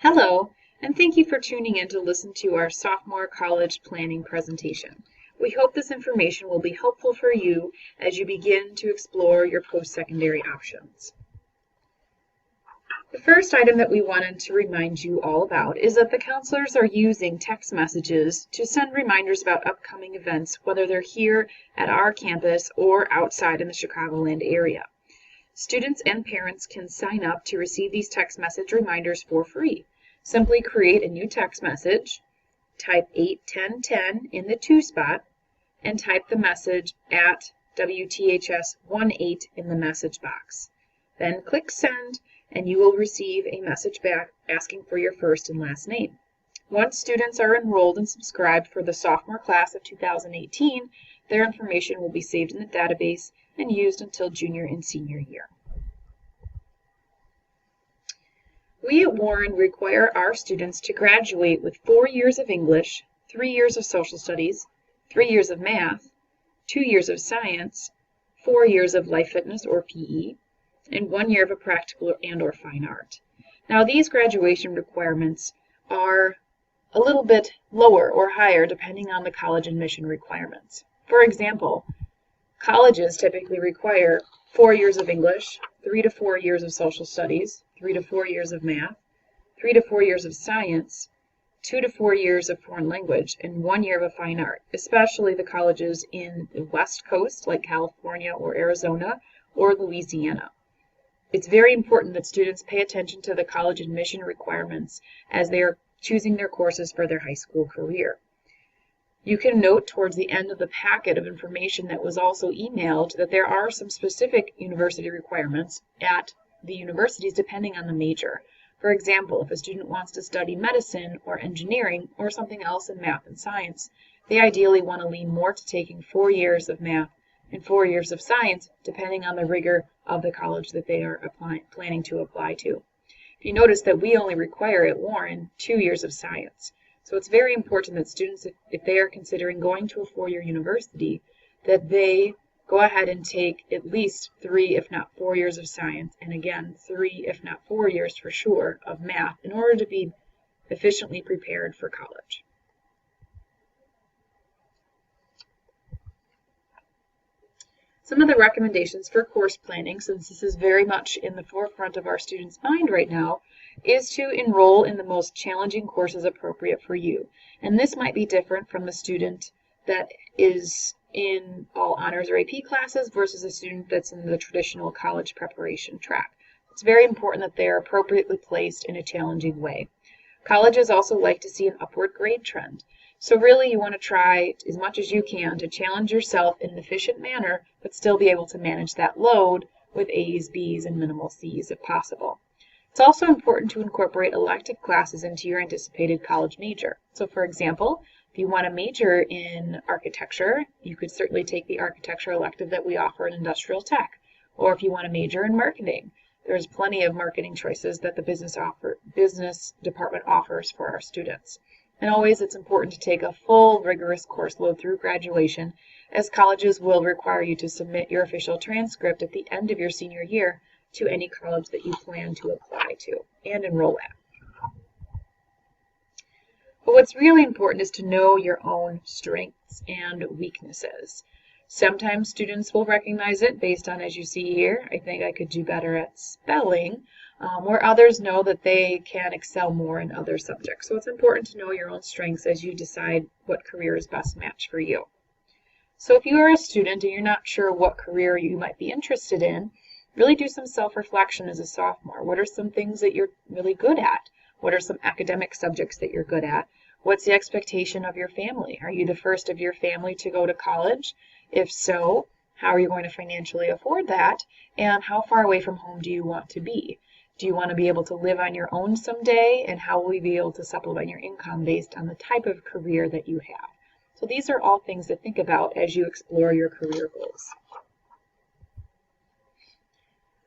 Hello, and thank you for tuning in to listen to our sophomore college planning presentation. We hope this information will be helpful for you as you begin to explore your post-secondary options. The first item that we wanted to remind you all about is that the counselors are using text messages to send reminders about upcoming events, whether they're here at our campus or outside in the Chicagoland area. Students and parents can sign up to receive these text message reminders for free. Simply create a new text message, type 81010 in the to spot, and type the message at WTHS18 in the message box. Then click send, and you will receive a message back asking for your first and last name. Once students are enrolled and subscribed for the sophomore class of 2018, their information will be saved in the database and used until junior and senior year. We at Warren require our students to graduate with 4 years of English, 3 years of social studies, 3 years of math, 2 years of science, 4 years of life fitness or PE, and 1 year of a practical and or fine art. Now these graduation requirements are a little bit lower or higher depending on the college admission requirements. For example, colleges typically require 4 years of English, 3 to 4 years of social studies, 3 to 4 years of math, 3 to 4 years of science, 2 to 4 years of foreign language, and 1 year of a fine art, especially the colleges in the West Coast like California or Arizona or Louisiana. It's very important that students pay attention to the college admission requirements as they are choosing their courses for their high school career. You can note towards the end of the packet of information that was also emailed that there are some specific university requirements at the universities depending on the major. For example, if a student wants to study medicine or engineering or something else in math and science, they ideally want to lean more to taking 4 years of math and 4 years of science depending on the rigor of the college that they are planning to apply to. You notice that we only require at Warren 2 years of science. So it's very important that students, if they are considering going to a 4-year university, that they go ahead and take at least 3, if not 4 years of science, and again, 3, if not 4 years for sure, of math in order to be efficiently prepared for college. Some of the recommendations for course planning, since this is very much in the forefront of our students' mind right now, is to enroll in the most challenging courses appropriate for you. And this might be different from the student that is in all honors or AP classes versus a student that's in the traditional college preparation track. It's very important that they are appropriately placed in a challenging way. Colleges also like to see an upward grade trend. So really you want to try as much as you can to challenge yourself in an efficient manner, but still be able to manage that load with A's, B's, and minimal C's if possible. It's also important to incorporate elective classes into your anticipated college major. So for example, if you want to major in architecture, you could certainly take the architecture elective that we offer in industrial tech. Or if you want to major in marketing, there's plenty of marketing choices that the business department offers for our students. And always it's important to take a full rigorous course load through graduation, as colleges will require you to submit your official transcript at the end of your senior year to any college that you plan to apply to and enroll at. But what's really important is to know your own strengths and weaknesses. Sometimes students will recognize it based on, as you see here, I think I could do better at spelling, where others know that they can excel more in other subjects. So it's important to know your own strengths as you decide what career is best matched for you. So if you are a student and you're not sure what career you might be interested in, really do some self-reflection as a sophomore. What are some things that you're really good at? What are some academic subjects that you're good at? What's the expectation of your family? Are you the first of your family to go to college? If so, how are you going to financially afford that? And how far away from home do you want to be? Do you want to be able to live on your own someday? And how will you be able to supplement your income based on the type of career that you have? So these are all things to think about as you explore your career goals.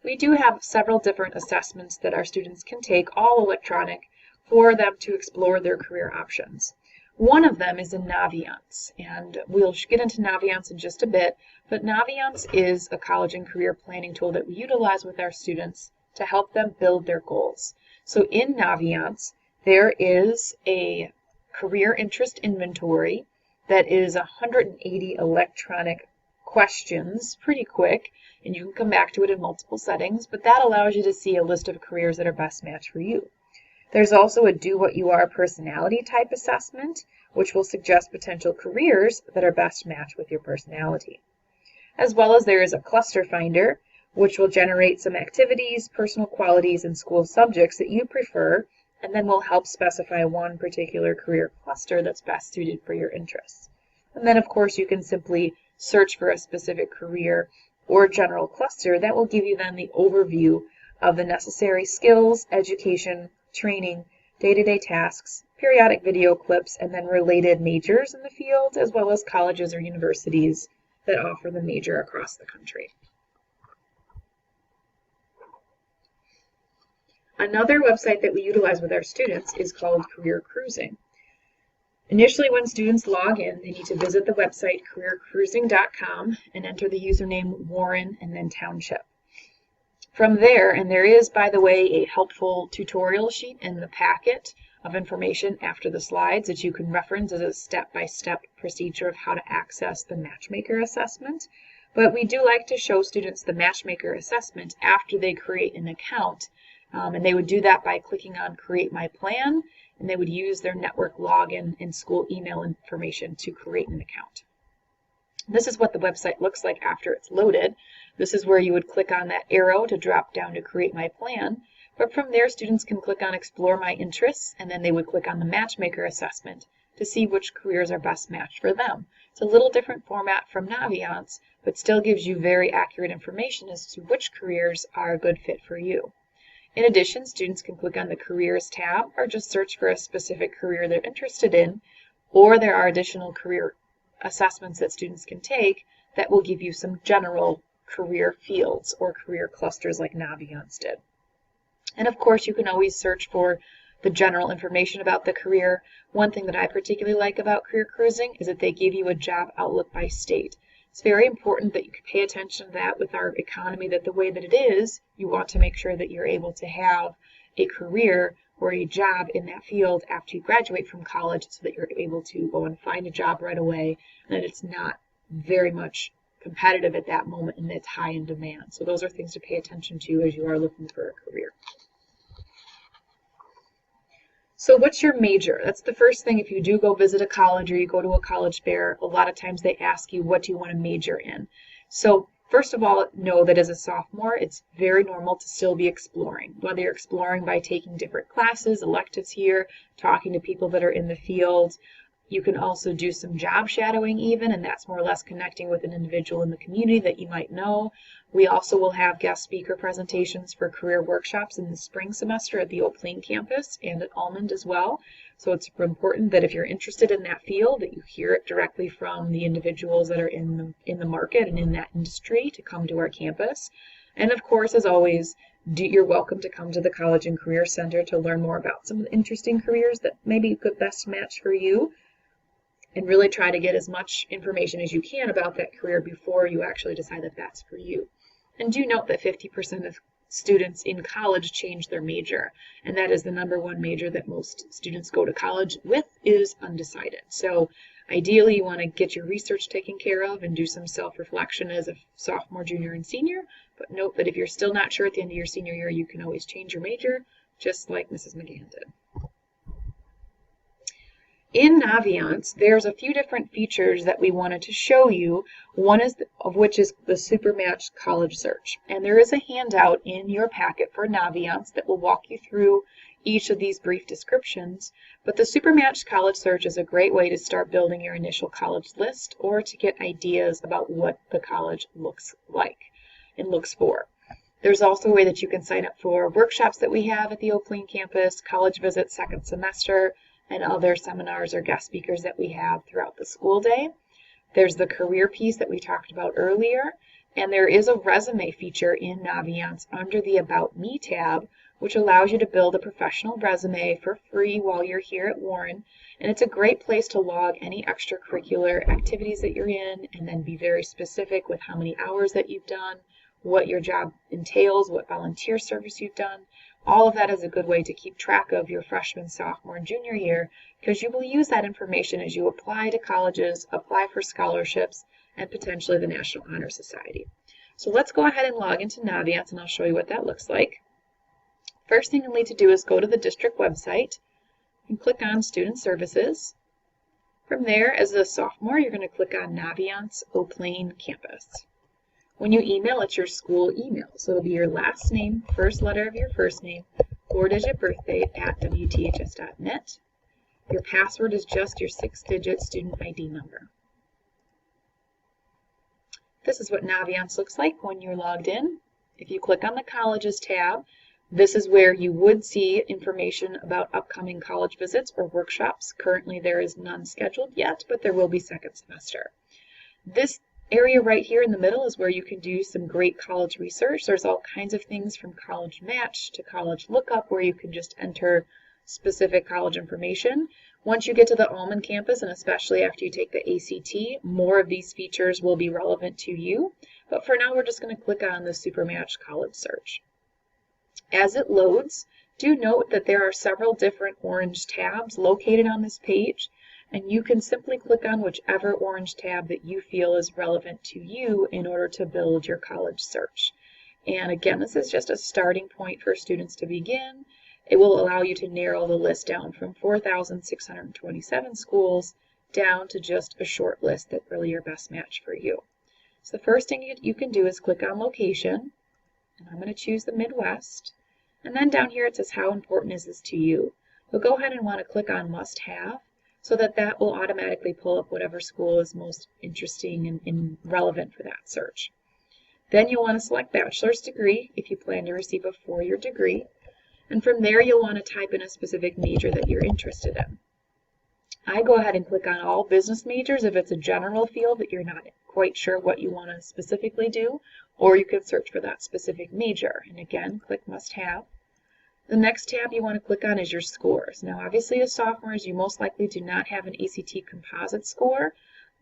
We do have several different assessments that our students can take, all electronic, for them to explore their career options. One of them is in Naviance, and we'll get into Naviance in just a bit, but Naviance is a college and career planning tool that we utilize with our students to help them build their goals. So in Naviance, there is a career interest inventory that is 180 electronic questions, pretty quick, and you can come back to it in multiple settings, but that allows you to see a list of careers that are best matched for you. There's also a Do What You Are personality type assessment, which will suggest potential careers that are best matched with your personality. As well as there is a cluster finder, which will generate some activities, personal qualities, and school subjects that you prefer, and then will help specify one particular career cluster that's best suited for your interests. And then, of course, you can simply search for a specific career or general cluster that will give you then the overview of the necessary skills, education, training, day-to-day tasks, periodic video clips, and then related majors in the field, as well as colleges or universities that offer the major across the country. Another website that we utilize with our students is called Career Cruising. Initially, when students log in, they need to visit the website careercruising.com and enter the username Warren and then Township. From there, and there is, by the way, a helpful tutorial sheet in the packet of information after the slides that you can reference as a step-by-step procedure of how to access the Matchmaker assessment. But we do like to show students the Matchmaker assessment after they create an account. And they would do that by clicking on Create My Plan, and they would use their network login and school email information to create an account. This is what the website looks like after it's loaded. This is where you would click on that arrow to drop down to Create My Plan. But from there, students can click on Explore My Interests, and then they would click on the Matchmaker assessment to see which careers are best matched for them. It's a little different format from Naviance, but still gives you very accurate information as to which careers are a good fit for you. In addition, students can click on the Careers tab or just search for a specific career they're interested in, or there are additional career assessments that students can take that will give you some general career fields or career clusters like Naviance did. And of course, you can always search for the general information about the career. One thing that I particularly like about Career Cruising is that they give you a job outlook by state. It's very important that you pay attention to that with our economy, that the way that it is, you want to make sure that you're able to have a career or a job in that field after you graduate from college so that you're able to go and find a job right away and that it's not very much competitive at that moment and it's high in demand. So those are things to pay attention to as you are looking for a career. So what's your major? That's the first thing. If you do go visit a college or you go to a college fair, a lot of times they ask you, what do you want to major in? So first of all, know that as a sophomore, it's very normal to still be exploring. Whether you're exploring by taking different classes, electives here, talking to people that are in the field. You can also do some job shadowing even, and that's more or less connecting with an individual in the community that you might know. We also will have guest speaker presentations for career workshops in the spring semester at the Oak Plain campus and at Almond as well. So it's important that if you're interested in that field, that you hear it directly from the individuals that are in the market and in that industry to come to our campus. And of course, as always, you're welcome to come to the College and Career Center to learn more about some of the interesting careers that maybe could best match for you. And really try to get as much information as you can about that career before you actually decide that that's for you. And do note that 50% of students in college change their major, and that is the #1 major that most students go to college with is undecided. So ideally you want to get your research taken care of and do some self-reflection as a sophomore, junior, and senior, but note that if you're still not sure at the end of your senior year, you can always change your major, just like Mrs. McGann did. In Naviance, there's a few different features that we wanted to show you, one of which is the Supermatched College Search. And there is a handout in your packet for Naviance that will walk you through each of these brief descriptions. But the Supermatched College Search is a great way to start building your initial college list or to get ideas about what the college looks like and looks for. There's also a way that you can sign up for workshops that we have at the Oak Plain campus, college visits second semester, and other seminars or guest speakers that we have throughout the school day. There's the career piece that we talked about earlier, and there is a resume feature in Naviance under the About Me tab, which allows you to build a professional resume for free while you're here at Warren. And it's a great place to log any extracurricular activities that you're in and then be very specific with how many hours that you've done, what your job entails, what volunteer service you've done, All of that is a good way to keep track of your freshman, sophomore, and junior year, because you will use that information as you apply to colleges, apply for scholarships, and potentially the National Honor Society. So let's go ahead and log into Naviance, and I'll show you what that looks like. First thing you'll need to do is go to the district website and click on Student Services. From there, as a sophomore, you're going to click on Naviance Eau Plaine Campus. When you email, it's your school email. So it'll be your last name, first letter of your first name, 4-digit birthday at wths.net. Your password is just your 6-digit student ID number. This is what Naviance looks like when you're logged in. If you click on the Colleges tab, this is where you would see information about upcoming college visits or workshops. Currently there is none scheduled yet, but there will be second semester. This area right here in the middle is where you can do some great college research. There's all kinds of things from College Match to College Lookup where you can just enter specific college information. Once you get to the Almond campus, and especially after you take the ACT, more of these features will be relevant to you. But for now, we're just going to click on the Supermatch College Search. As it loads, do note that there are several different orange tabs located on this page, and you can simply click on whichever orange tab that you feel is relevant to you in order to build your college search. And again, this is just a starting point for students to begin. It will allow you to narrow the list down from 4,627 schools down to just a short list that really your best match for you. So the first thing you can do is click on location, and I'm going to choose the Midwest. And then down here it says how important is this to you. You'll go ahead and want to click on must have, so that will automatically pull up whatever school is most interesting and relevant for that search. Then you'll want to select bachelor's degree if you plan to receive a 4-year degree. And from there you'll want to type in a specific major that you're interested in. I go ahead and click on all business majors if it's a general field that you're not quite sure what you want to specifically do, or you can search for that specific major. And again, click must have. The next tab you want to click on is your scores. Now obviously as sophomores you most likely do not have an ACT composite score,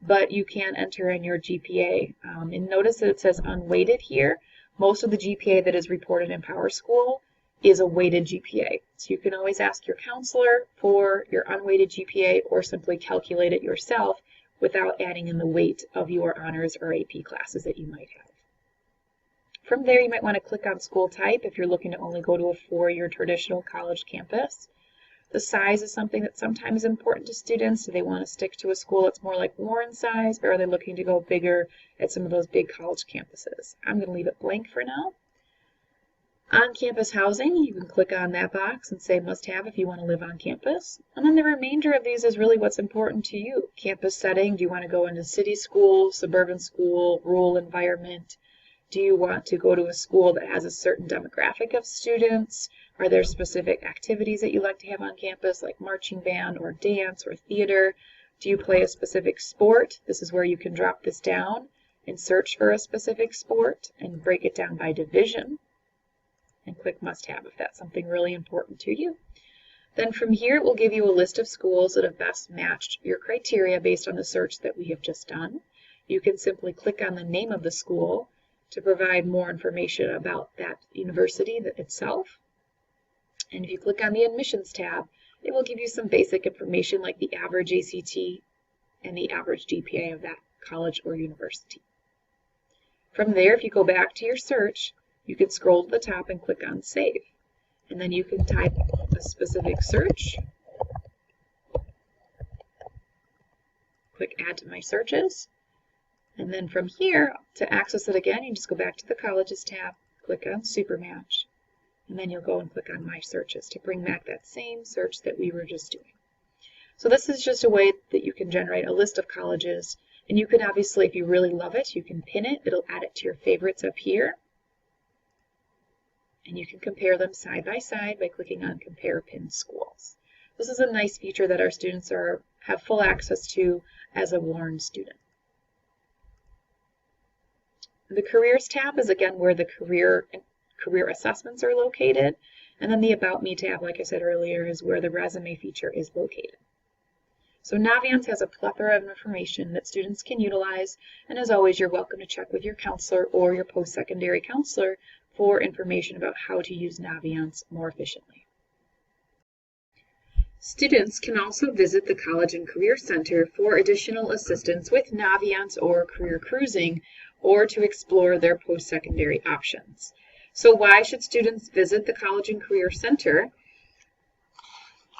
but you can enter in your GPA. And notice that it says unweighted here. Most of the GPA that is reported in PowerSchool is a weighted GPA. So you can always ask your counselor for your unweighted GPA or simply calculate it yourself without adding in the weight of your honors or AP classes that you might have. From there, you might want to click on school type if you're looking to only go to a 4-year traditional college campus. The size is something that's sometimes important to students. Do they want to stick to a school that's more like Warren size, or are they looking to go bigger at some of those big college campuses? I'm going to leave it blank for now. On-campus housing, you can click on that box and say must have if you want to live on campus. And then the remainder of these is really what's important to you. Campus setting, do you want to go into city school, suburban school, rural environment? Do you want to go to a school that has a certain demographic of students? Are there specific activities that you like to have on campus, like marching band or dance or theater? Do you play a specific sport? This is where you can drop this down and search for a specific sport and break it down by division. And click must have if that's something really important to you. Then from here it will give you a list of schools that have best matched your criteria based on the search that we have just done. You can simply click on the name of the school to provide more information about that university itself. And if you click on the admissions tab, it will give you some basic information like the average ACT and the average GPA of that college or university. From there, if you go back to your search, you can scroll to the top and click on Save. And then you can type a specific search. Click Add to My Searches. And then from here, to access it again, you just go back to the Colleges tab, click on Supermatch, and then you'll go and click on My Searches to bring back that same search that we were just doing. So this is just a way that you can generate a list of colleges. And you can obviously, if you really love it, you can pin it. It'll add it to your favorites up here. And you can compare them side by side by clicking on Compare Pinned Schools. This is a nice feature that our students have full access to as a Warren student. The Careers tab is again where the career assessments are located. And then the About Me tab, like I said earlier, is where the resume feature is located. So Naviance has a plethora of information that students can utilize, and as always, you're welcome to check with your counselor or your post-secondary counselor for information about how to use Naviance more efficiently. Students can also visit the College and Career Center for additional assistance with Naviance or career cruising, or to explore their post-secondary options. So why should students visit the College and Career Center?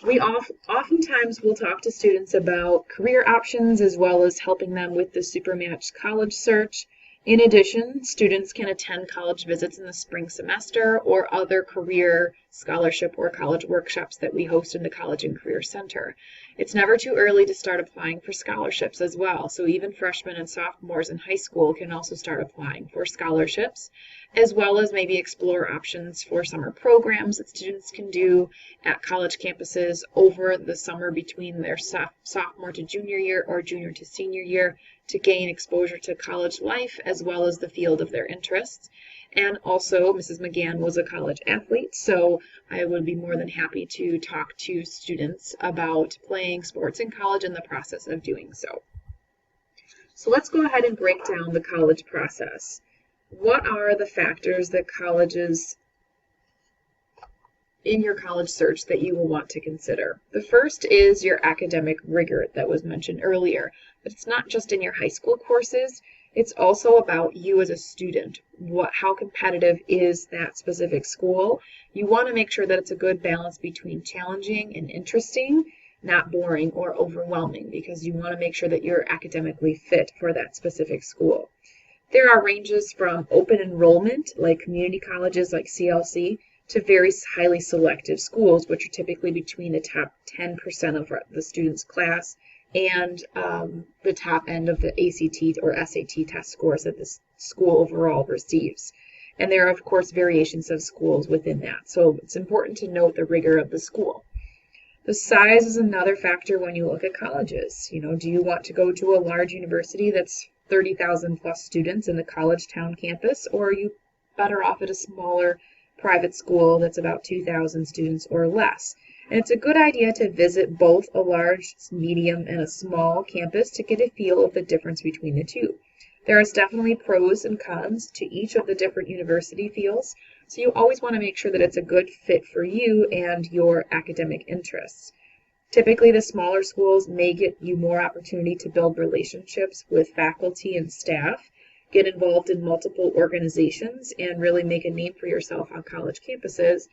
We oftentimes will talk to students about career options as well as helping them with the Supermatched college search. In addition, students can attend college visits in the spring semester or other career scholarship or college workshops that we host in the College and Career Center. It's never too early to start applying for scholarships as well, so even freshmen and sophomores in high school can also start applying for scholarships, as well as maybe explore options for summer programs that students can do at college campuses over the summer between their sophomore to junior year or junior to senior year to gain exposure to college life as well as the field of their interests. And also, Mrs. McGann was a college athlete, so I would be more than happy to talk to students about playing sports in college and the process of doing so. So let's go ahead and break down the college process. What are the factors that colleges in your college search that you will want to consider? The first is your academic rigor that was mentioned earlier. But it's not just in your high school courses, it's also about you as a student. How competitive is that specific school? You want to make sure that it's a good balance between challenging and interesting, not boring or overwhelming, because you want to make sure that you're academically fit for that specific school. There are ranges from open enrollment, like community colleges like CLC, to very highly selective schools, which are typically between the top 10% of the student's class and the top end of the ACT or SAT test scores that this school overall receives. And there are, of course, variations of schools within that. So it's important to note the rigor of the school. The size is another factor when you look at colleges. Do you want to go to a large university that's 30,000 plus students in the college town campus, or are you better off at a smaller private school that's about 2,000 students or less? And it's a good idea to visit both a large, medium, and a small campus to get a feel of the difference between the two. There is definitely pros and cons to each of the different university fields, so you always want to make sure that it's a good fit for you and your academic interests. Typically, the smaller schools may get you more opportunity to build relationships with faculty and staff, get involved in multiple organizations, and really make a name for yourself on college campuses,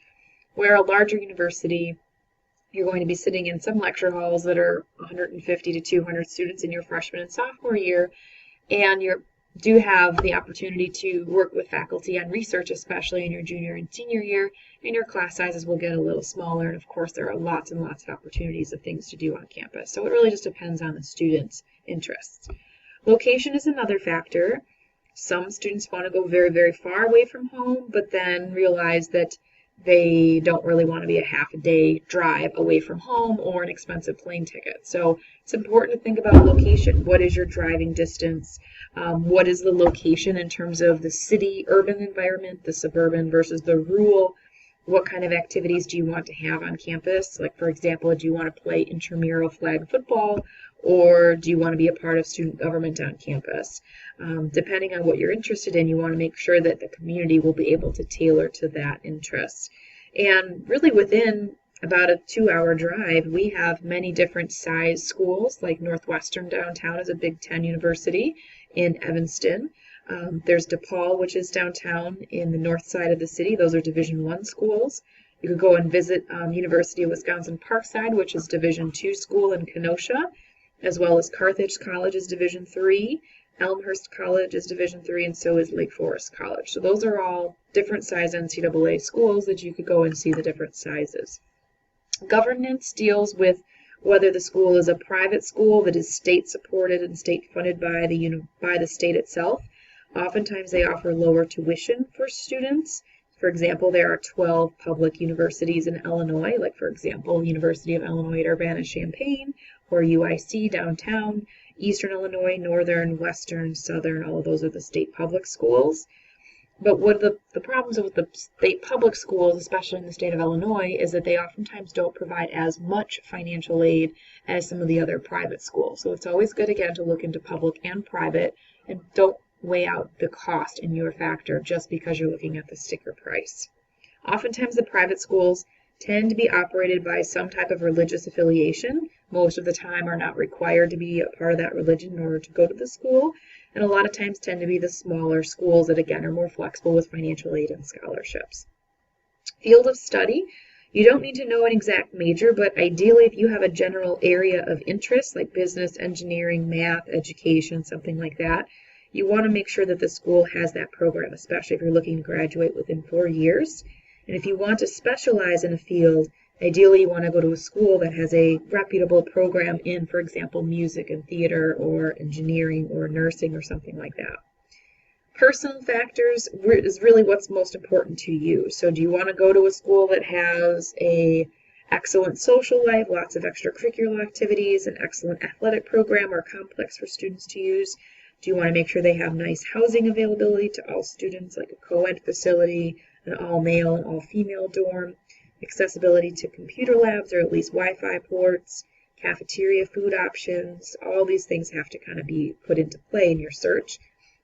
where a larger university, you're going to be sitting in some lecture halls that are 150 to 200 students in your freshman and sophomore year, and you do have the opportunity to work with faculty on research, especially in your junior and senior year, and your class sizes will get a little smaller, and of course there are lots and lots of opportunities of things to do on campus. So it really just depends on the student's interests. Location is another factor. Some students want to go very, very far away from home, but then realize that they don't really want to be a half a day drive away from home or an expensive plane ticket. So it's important to think about location. What is your driving distance? What is the location in terms of the city, urban environment, the suburban versus the rural? What kind of activities do you want to have on campus? Like, for example, do you want to play intramural flag football, or do you want to be a part of student government on campus? Depending on what you're interested in, you want to make sure that the community will be able to tailor to that interest. And really within about a 2-hour drive, we have many different size schools, like Northwestern downtown is a Big Ten university in Evanston. There's DePaul, which is downtown in the north side of the city. Those are Division I schools. You could go and visit University of Wisconsin Parkside, which is Division II school in Kenosha, as well as Carthage College is Division III. Elmhurst College is Division III, and so is Lake Forest College. So those are all different size NCAA schools that you could go and see the different sizes. Governance deals with whether the school is a private school that is state supported and state funded by the state itself. Oftentimes they offer lower tuition for students. For example, there are 12 public universities in Illinois, like for example, University of Illinois at Urbana-Champaign, or UIC downtown, Eastern Illinois, Northern, Western, Southern, all of those are the state public schools. But one of the problems with the state public schools, especially in the state of Illinois, is that they oftentimes don't provide as much financial aid as some of the other private schools. So it's always good, again, to look into public and private, and don't weigh out the cost in your factor just because you're looking at the sticker price. Oftentimes the private schools tend to be operated by some type of religious affiliation. Most of the time are not required to be a part of that religion in order to go to the school, and a lot of times tend to be the smaller schools that again are more flexible with financial aid and scholarships. Field of study. You don't need to know an exact major, but ideally if you have a general area of interest like business, engineering, math, education, something like that, you want to make sure that the school has that program, especially if you're looking to graduate within 4 years. And if you want to specialize in a field, ideally you want to go to a school that has a reputable program in, for example, music and theater or engineering or nursing or something like that. Personal factors is really what's most important to you. So do you want to go to a school that has a excellent social life, lots of extracurricular activities, an excellent athletic program or complex for students to use? Do you want to make sure they have nice housing availability to all students, like a co-ed facility, an all-male and all-female dorm, accessibility to computer labs or at least Wi-Fi ports, cafeteria food options? All these things have to kind of be put into play in your search.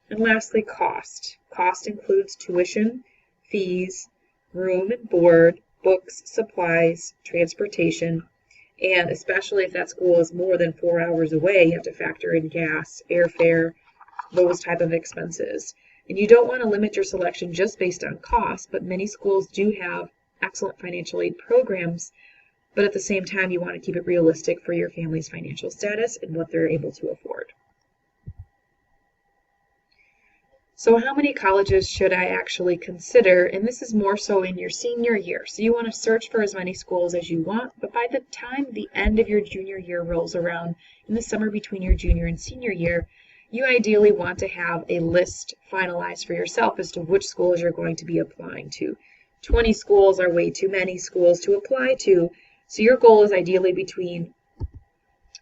And lastly, cost. Cost includes tuition, fees, room and board, books, supplies, transportation, and especially if that school is more than 4 hours away, you have to factor in gas, airfare, those type of expenses. And you don't want to limit your selection just based on cost, but many schools do have excellent financial aid programs, but at the same time you want to keep it realistic for your family's financial status and what they're able to afford. So how many colleges should I actually consider? And this is more so in your senior year. So you want to search for as many schools as you want, but by the time the end of your junior year rolls around, in the summer between your junior and senior year, you ideally want to have a list finalized for yourself as to which schools you're going to be applying to. 20 schools are way too many schools to apply to, so your goal is ideally between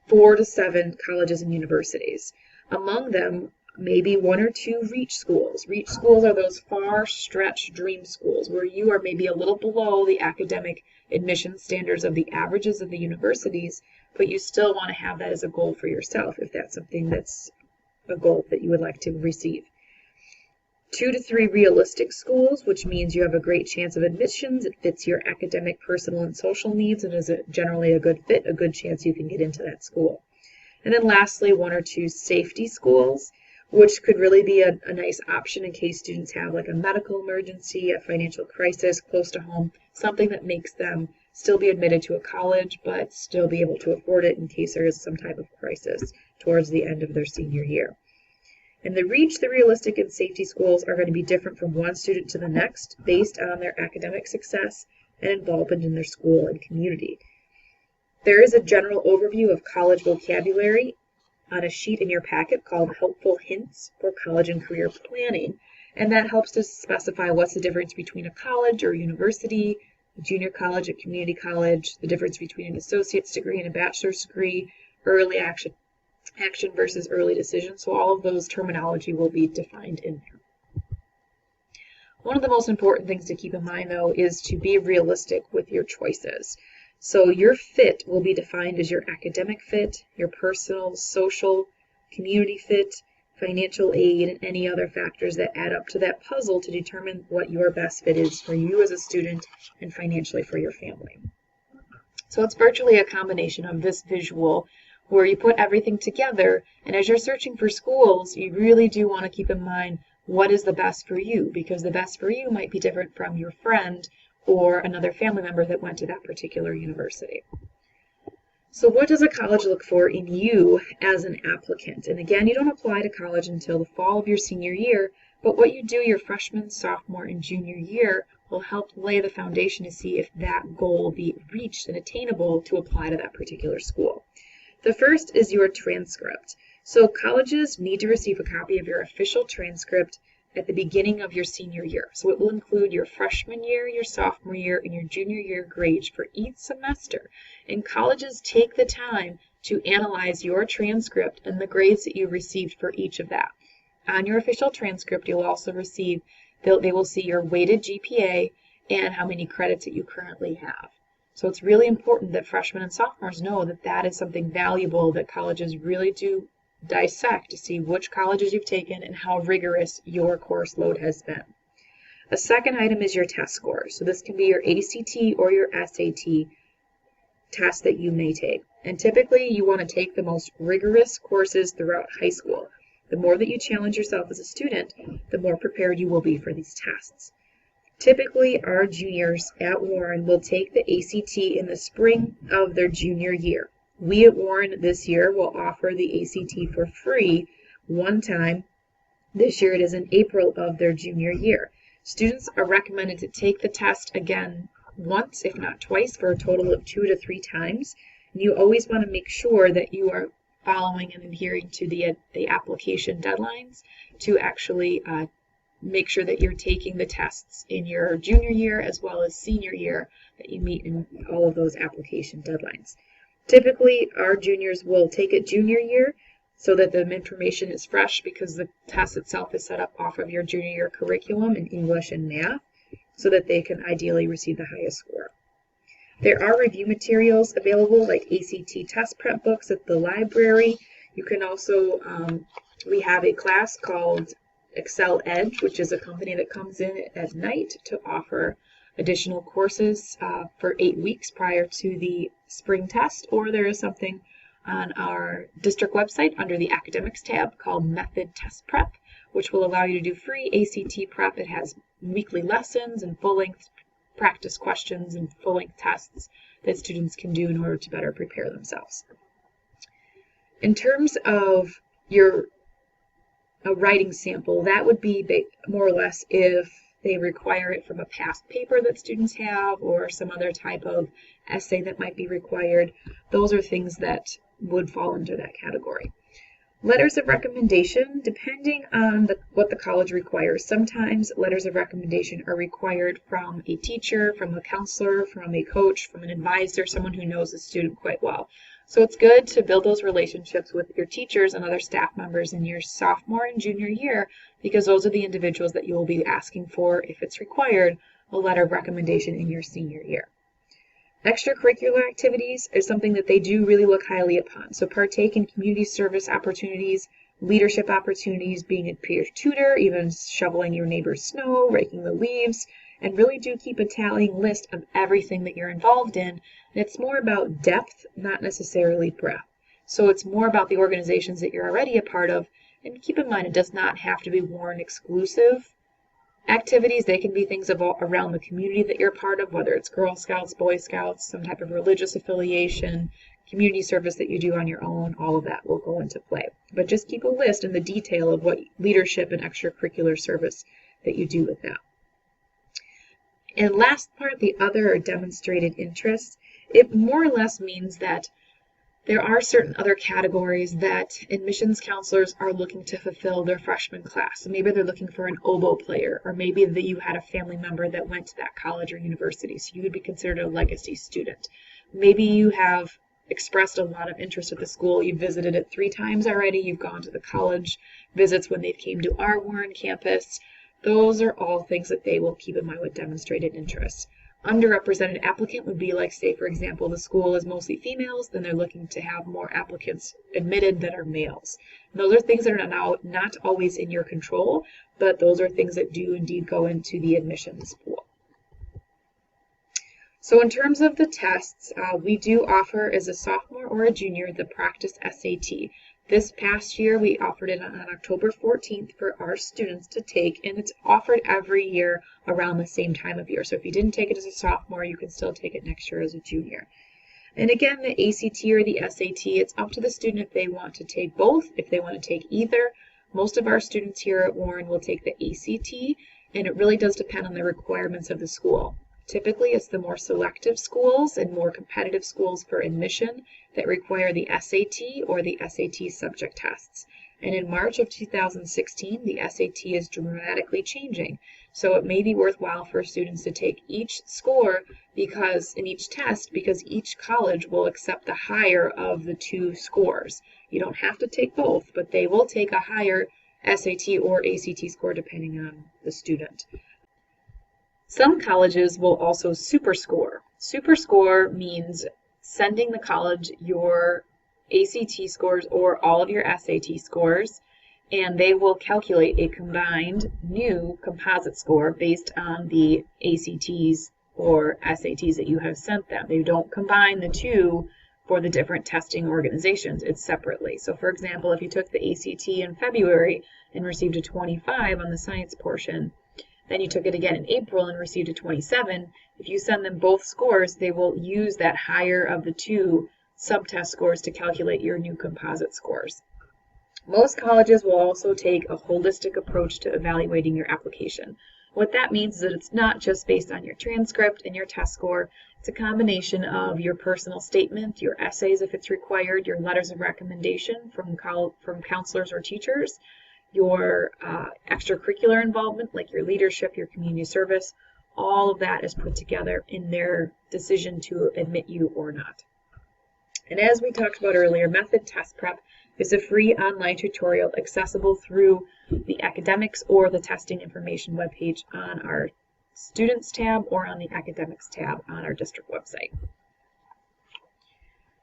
4 to 7 colleges and universities. Among them, maybe 1 or 2 reach schools. Reach schools are those far stretch dream schools where you are maybe a little below the academic admission standards of the averages of the universities, but you still want to have that as a goal for yourself if that's something that's a goal that you would like to receive. 2 to 3 realistic schools, which means you have a great chance of admissions. It fits your academic, personal, and social needs and is generally a good fit, a good chance you can get into that school. And then lastly, 1 or 2 safety schools, which could really be a nice option in case students have like a medical emergency, a financial crisis close to home, something that makes them still be admitted to a college, but still be able to afford it in case there is some type of crisis towards the end of their senior year. And the realistic, and safety schools are going to be different from one student to the next based on their academic success and involvement in their school and community. There is a general overview of college vocabulary on a sheet in your packet called Helpful Hints for College and Career Planning, and that helps to specify what's the difference between a college or university, a junior college, a community college, the difference between an associate's degree and a bachelor's degree, early action versus early decision. So all of those terminology will be defined in there. One of the most important things to keep in mind, though, is to be realistic with your choices. So your fit will be defined as your academic fit, your personal, social, community fit, financial aid, and any other factors that add up to that puzzle to determine what your best fit is for you as a student and financially for your family. So it's virtually a combination of this visual where you put everything together, and as you're searching for schools, you really do want to keep in mind what is the best for you, because the best for you might be different from your friend or another family member that went to that particular university. So what does a college look for in you as an applicant? And again, you don't apply to college until the fall of your senior year, but what you do your freshman, sophomore, and junior year will help lay the foundation to see if that goal will be reached and attainable to apply to that particular school. The first is your transcript. So colleges need to receive a copy of your official transcript at the beginning of your senior year. So it will include your freshman year, your sophomore year, and your junior year grades for each semester. And colleges take the time to analyze your transcript and the grades that you received for each of that. On your official transcript, you'll also receive, they will see your weighted GPA and how many credits that you currently have. So it's really important that freshmen and sophomores know that that is something valuable that colleges really do dissect to see which colleges you've taken and how rigorous your course load has been. A second item is your test score. So this can be your ACT or your SAT test that you may take. And typically you want to take the most rigorous courses throughout high school. The more that you challenge yourself as a student, the more prepared you will be for these tests. Typically, our juniors at Warren will take the ACT in the spring of their junior year. We at Warren this year will offer the ACT for free one time. This year it is in April of their junior year. Students are recommended to take the test again once, if not twice, for a total of 2 to 3 times. And you always want to make sure that you are following and adhering to the application deadlines to actually make sure that you're taking the tests in your junior year as well as senior year, that you meet in all of those application deadlines. Typically, our juniors will take it junior year so that the information is fresh, because the test itself is set up off of your junior year curriculum in English and math, so that they can ideally receive the highest score. There are review materials available, like ACT test prep books at the library. You can also, we have a class called Excel Edge, which is a company that comes in at night to offer additional courses for 8 weeks prior to the spring test. Or there is something on our district website under the academics tab called Method Test Prep, which will allow you to do free ACT prep. It has weekly lessons and full-length practice questions and full-length tests that students can do in order to better prepare themselves. In terms of your writing sample, that would be more or less if they require it from a past paper that students have or some other type of essay that might be required. Those are things that would fall into that category. Letters of recommendation, depending on what the college requires. Sometimes letters of recommendation are required from a teacher, from a counselor, from a coach, from an advisor, someone who knows the student quite well. So it's good to build those relationships with your teachers and other staff members in your sophomore and junior year, because those are the individuals that you will be asking for, if it's required, a letter of recommendation in your senior year. Extracurricular activities is something that they do really look highly upon. So partake in community service opportunities, leadership opportunities, being a peer tutor, even shoveling your neighbor's snow, raking the leaves, and really do keep a tallying list of everything that you're involved in. And it's more about depth, not necessarily breadth. So it's more about the organizations that you're already a part of. And keep in mind, it does not have to be Warren exclusive activities. They can be things around the community that you're part of, whether it's Girl Scouts, Boy Scouts, some type of religious affiliation, community service that you do on your own. All of that will go into play. But just keep a list and the detail of what leadership and extracurricular service that you do with that. And last part, the other or demonstrated interests, it more or less means that there are certain other categories that admissions counselors are looking to fulfill their freshman class. So maybe they're looking for an oboe player, or maybe that you had a family member that went to that college or university, so you would be considered a legacy student. Maybe you have expressed a lot of interest at the school. You've visited it 3 times already. You've gone to the college visits when they came to our Warren campus. Those are all things that they will keep in mind with demonstrated interest. Underrepresented applicant would be like, say, for example, the school is mostly females, then they're looking to have more applicants admitted that are males. And those are things that are not always in your control, but those are things that do indeed go into the admissions pool. So in terms of the tests, we do offer as a sophomore or a junior the practice SAT. This past year, we offered it on October 14th for our students to take, and it's offered every year around the same time of year. So if you didn't take it as a sophomore, you can still take it next year as a junior. And again, the ACT or the SAT, it's up to the student if they want to take both, if they want to take either. Most of our students here at Warren will take the ACT, and it really does depend on the requirements of the school. Typically, it's the more selective schools and more competitive schools for admission that require the SAT or the SAT subject tests. And in March of 2016, the SAT is dramatically changing. So it may be worthwhile for students to take each score in each test, because each college will accept the higher of the 2 scores. You don't have to take both, but they will take a higher SAT or ACT score depending on the student. Some colleges will also superscore. Superscore means sending the college your ACT scores or all of your SAT scores, and they will calculate a combined new composite score based on the ACTs or SATs that you have sent them. They don't combine the two for the different testing organizations. It's separately. So for example, if you took the ACT in February and received a 25 on the science portion, then you took it again in April and received a 27, if you send them both scores, they will use that higher of the two subtest scores to calculate your new composite scores. Most colleges will also take a holistic approach to evaluating your application. What that means is that it's not just based on your transcript and your test score. It's a combination of your personal statement, your essays if it's required, your letters of recommendation from counselors or teachers, your extracurricular involvement like your leadership, your community service. All of that is put together in their decision to admit you or not. And as we talked about earlier, Method Test Prep is a free online tutorial accessible through the academics or the testing information webpage on our students tab or on the academics tab on our district website.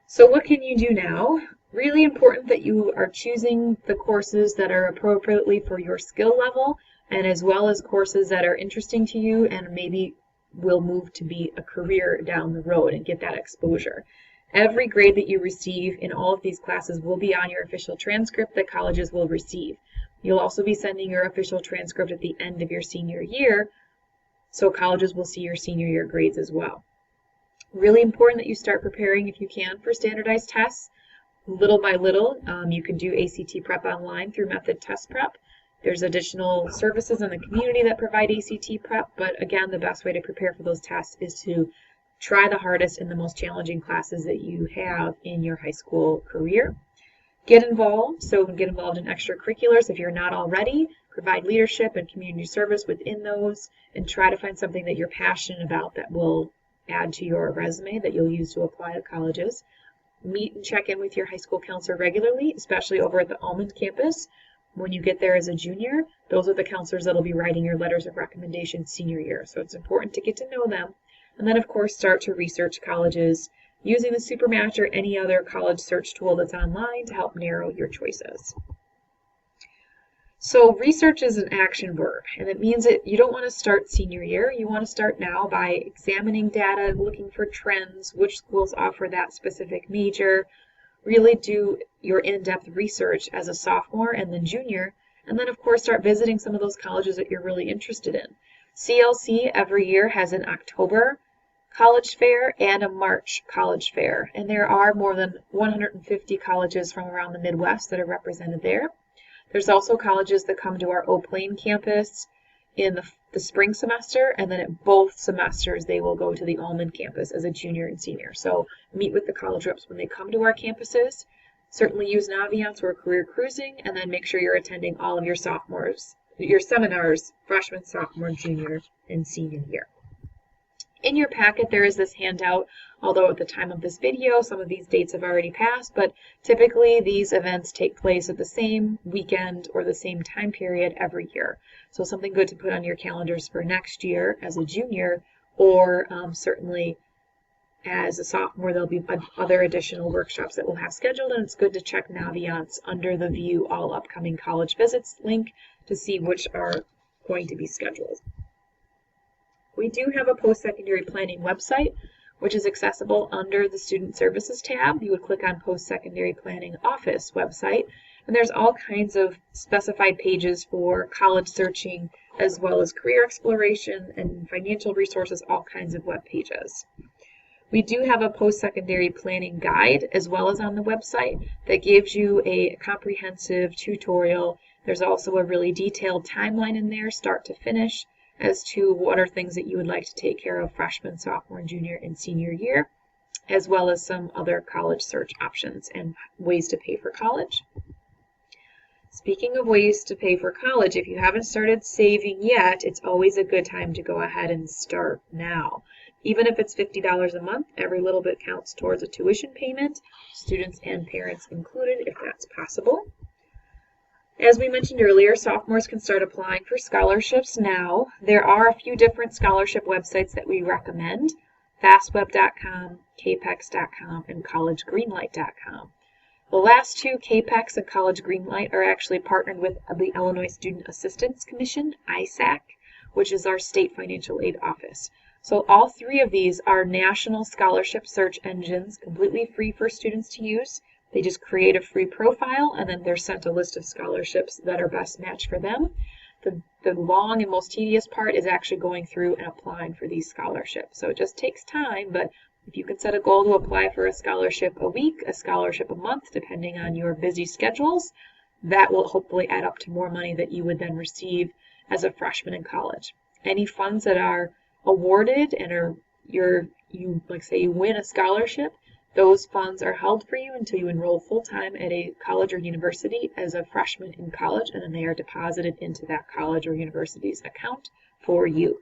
So what can you do now? Really important that you are choosing the courses that are appropriately for your skill level, and as well as courses that are interesting to you and maybe will move to be a career down the road and get that exposure. Every grade that you receive in all of these classes will be on your official transcript that colleges will receive. You'll also be sending your official transcript at the end of your senior year, so colleges will see your senior year grades as well. Really important that you start preparing if you can for standardized tests. Little by little, you can do ACT Prep online through Method Test Prep. There's additional services in the community that provide ACT Prep, but again, the best way to prepare for those tests is to try the hardest and the most challenging classes that you have in your high school career. Get involved, so get involved in extracurriculars if you're not already. Provide leadership and community service within those, and try to find something that you're passionate about that will add to your resume that you'll use to apply to colleges. Meet and check in with your high school counselor regularly, especially over at the Almond campus. When you get there as a junior, those are the counselors that will be writing your letters of recommendation senior year. So it's important to get to know them. And then, of course, start to research colleges using the Supermatch or any other college search tool that's online to help narrow your choices. So research is an action verb, and it means that you don't want to start senior year. You want to start now by examining data, looking for trends, which schools offer that specific major. Really do your in-depth research as a sophomore and then junior, and then, of course, start visiting some of those colleges that you're really interested in. CLC every year has an October college fair and a March college fair, and there are more than 150 colleges from around the Midwest that are represented there. There's also colleges that come to our Eau Plaine campus in the spring semester, and then at both semesters they will go to the Almond campus as a junior and senior. So meet with the college reps when they come to our campuses. Certainly use Naviance or career cruising, and then make sure you're attending all of your seminars, freshman, sophomore, junior, and senior year. In your packet, there is this handout, although at the time of this video, some of these dates have already passed, but typically these events take place at the same weekend or the same time period every year. So something good to put on your calendars for next year as a junior, or certainly as a sophomore, there'll be other additional workshops that we'll have scheduled, and it's good to check Naviance under the View All Upcoming College Visits link to see which are going to be scheduled. We do have a post-secondary planning website, which is accessible under the Student Services tab. You would click on Post-Secondary Planning Office website, and there's all kinds of specified pages for college searching, as well as career exploration and financial resources, all kinds of web pages. We do have a post-secondary planning guide as well as on the website that gives you a comprehensive tutorial. There's also a really detailed timeline in there, start to finish, as to what are things that you would like to take care of freshman, sophomore, junior, and senior year, as well as some other college search options and ways to pay for college. Speaking of ways to pay for college, if you haven't started saving yet, it's always a good time to go ahead and start now. Even if it's $50 a month, every little bit counts towards a tuition payment, students and parents included, if that's possible. As we mentioned earlier, sophomores can start applying for scholarships now. There are a few different scholarship websites that we recommend: fastweb.com, kpex.com, and collegegreenlight.com. The last two, KPEX and College Greenlight, are actually partnered with the Illinois Student Assistance Commission, ISAC, which is our state financial aid office. So all three of these are national scholarship search engines, completely free for students to use. They just create a free profile, and then they're sent a list of scholarships that are best matched for them. The long and most tedious part is actually going through and applying for these scholarships. So it just takes time, but if you can set a goal to apply for a scholarship a week, a scholarship a month, depending on your busy schedules, that will hopefully add up to more money that you would then receive as a freshman in college. Any funds that are awarded and you win a scholarship, those funds are held for you until you enroll full-time at a college or university as a freshman in college, and then they are deposited into that college or university's account for you.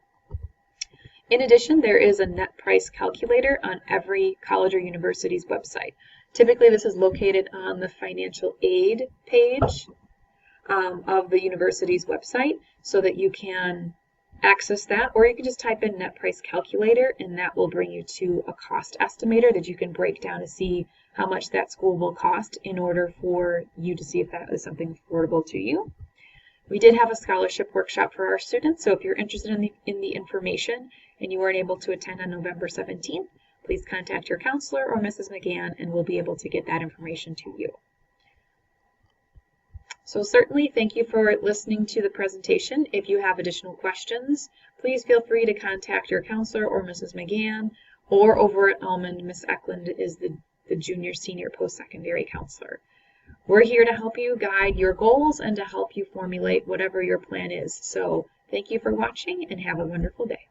In addition, there is a net price calculator on every college or university's website. Typically, this is located on the financial aid page of the university's website so that you can access that, or you can just type in net price calculator and that will bring you to a cost estimator that you can break down to see how much that school will cost in order for you to see if that is something affordable to you. We did have a scholarship workshop for our students, so if you're interested in the information and you weren't able to attend on November 17th, please contact your counselor or Mrs. McGann and we'll be able to get that information to you. So certainly thank you for listening to the presentation. If you have additional questions, please feel free to contact your counselor or Mrs. McGann, or over at Almond, Ms. Eklund is the junior senior post-secondary counselor. We're here to help you guide your goals and to help you formulate whatever your plan is. So thank you for watching and have a wonderful day.